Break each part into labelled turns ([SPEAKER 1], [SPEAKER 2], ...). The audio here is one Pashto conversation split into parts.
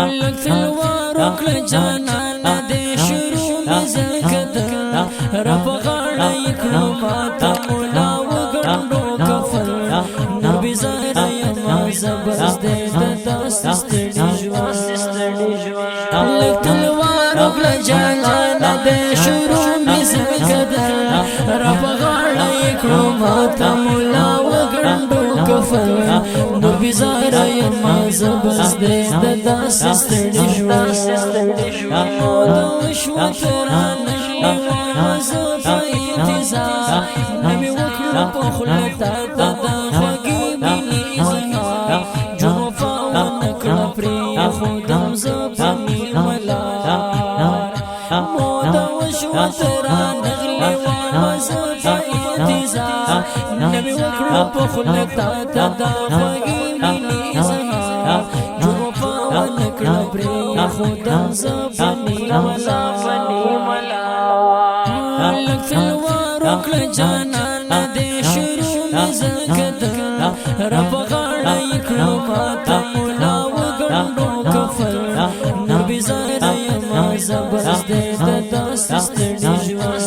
[SPEAKER 1] لک تلوار وکړه جانانه دې شروع مې زکده رب غاړه یې کړو ماته مولا وګڼو کفر نور بېزاره یمه زبرز دې د داسې ستړي ژوند لک تلوار وکړه جانانه دې شروع مې زکده رب غاړه یې کړو ماته مولا وګڼو کفر نور بېزاره یمه زبرز دې د داسې ستړي ژوند شو ترانه زه په انتظار نمې وکړو په خوله تا ته د خوږې مینې اظهار جون وفا ونه کړه پرېښودم زه په نیمه لار موده وشوه ترانه غلې ومه زه په انتظار نمې وکړو په خوله تا ته د خوږې مینې اظهار جون وفا ونه کړه پرېښودم زه په نیمه لار لک تلوار وکړه جانانه دې شروع مې زکده رب غاړه یې کړو ماته مولا وګڼو کفر نور بېزاره یمه زبرز دې د داسې ستړي ژوند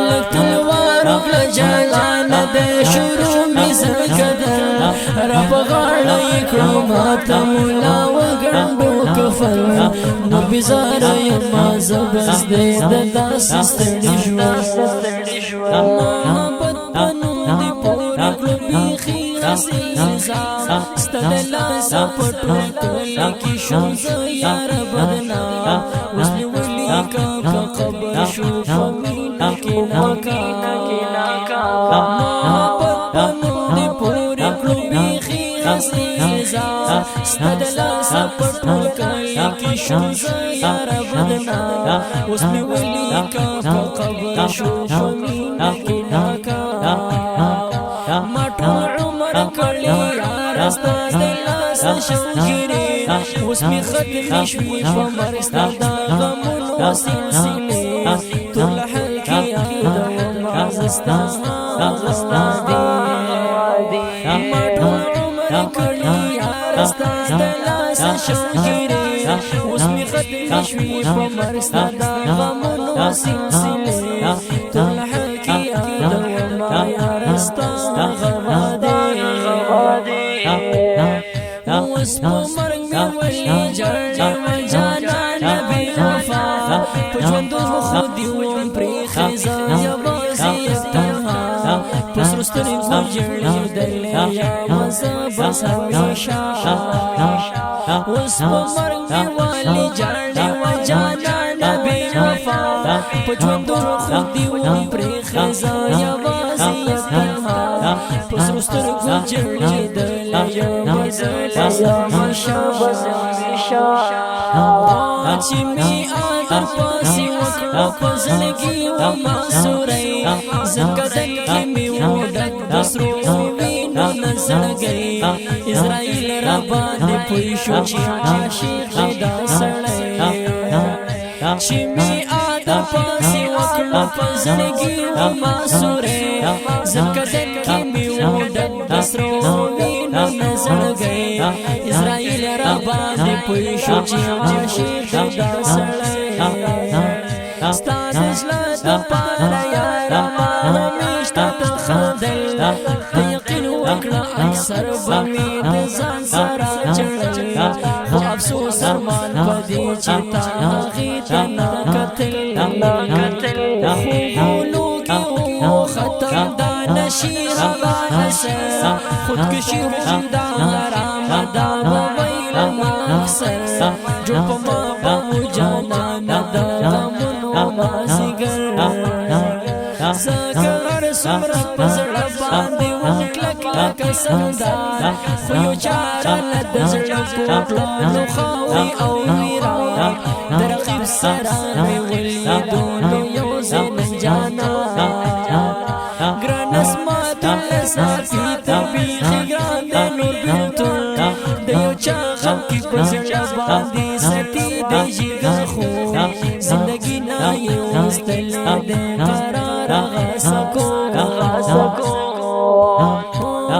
[SPEAKER 1] لک تلوار وکړه جانانه دې شروع مې زکده رب غاړه یې کړو ماته مولا وګڼو کفر نور بېزاره یمه زبرز دې د داسې ستړي ژوند محبت په نوم دې پورې کړو بیخي عزیزا ستا د لاسه په ټول کلي کې شوم زه یاره بدنام اوس مې ولیکه په قبر شو په مینه کې ناکام محبت په نوم دې پورې کړو بیخي عزیزا ستا د لاسه په ټول کلي کې شوم زه یاره بدنام اوس مې ولیکه په قبر شو په مینه کې ناکام ما ټول عمر کړی یاره ستا د لاسه شوګیرې اوس مې ختمې شوې په مرګ ستا د غمونو سلسلې ټول حلقې یادومه زه ستا دی ما ټول عمر کړی یاره ستا د لاسه شوګیرې اوس مې ختمې شوې په مرګ ستا د غمونو سلسلې ټول حلقې یادومه یاره ستا غمه دی اوس په مرګ مې ولې جړې وه جانانه بې وفا په ژوندو خو دې وم پرېښې زه یوازې تنها په سرو سترګو ژړېدلې یمه زه بس همیشه اوس په مرګ مې ولې جړې وه جانانه بې وفا په ژوندو خو دې وم پرېښې زه یوازې تنها په سرو سترګو ژړېدلې یمه زه بس همیشه چې مې آدر پاسې وکړو په زړګي ومه سوری ځکه دلکې مې و ډک د سرو وینو نه زړګی اسرائیل راباندې پوه شو چې عاشق دی دا سړی چې مې آدر پاسې وکړو په زړګي ومه سوری ځکه دلکې مې و ډک د سرو وینو نه زړګی اسرائیل راباندې پوه شو چې عاشق دی دا سړی ستا د زړه دپاره یاره ما همیشه ته خندل ته یقین وکړه اکثر به مې د ځان سره چړل خو افسوس ارمان په دې چې تا هغې ته نه کتل خوبونو کې و ختم دا نشي هغه اثر خودکشي هم دا حرامه دا به ویلم اکثر جوړ په ما به و جانانه د غمونو مازدیګر زه که هر څومره په زړه باندې وم کلک لکه سندار خو یو چاره نه د زړه کوټلو خاورې او ویران د رقیب سره مې ولیدو نو یو ځای نن جانان ګرانه زما ټوله ساتي ته بیخي ګران دی نور بېلتون د یو چا غم کې په زړه باندې سټي دی جګر خو زندګي نه یې وستلی دی قرار هغه سکون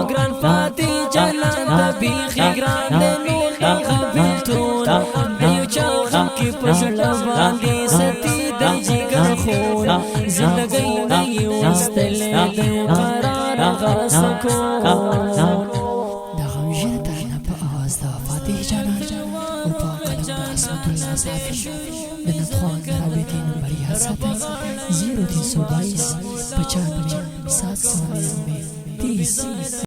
[SPEAKER 1] ګران فاتح جلان ته بیخي ګران دی نور غبیل تون دیو چا غم کی پزړه باندې ستی د جګر خون زندګۍ نه وستل د قرار غسکو
[SPEAKER 2] دا غمژن ترانه په آواز د فاتح جانان او په قلم د عصمت الله صافي د نتخوان رابطې نمبر یاد ساتئ 0322 95 799 30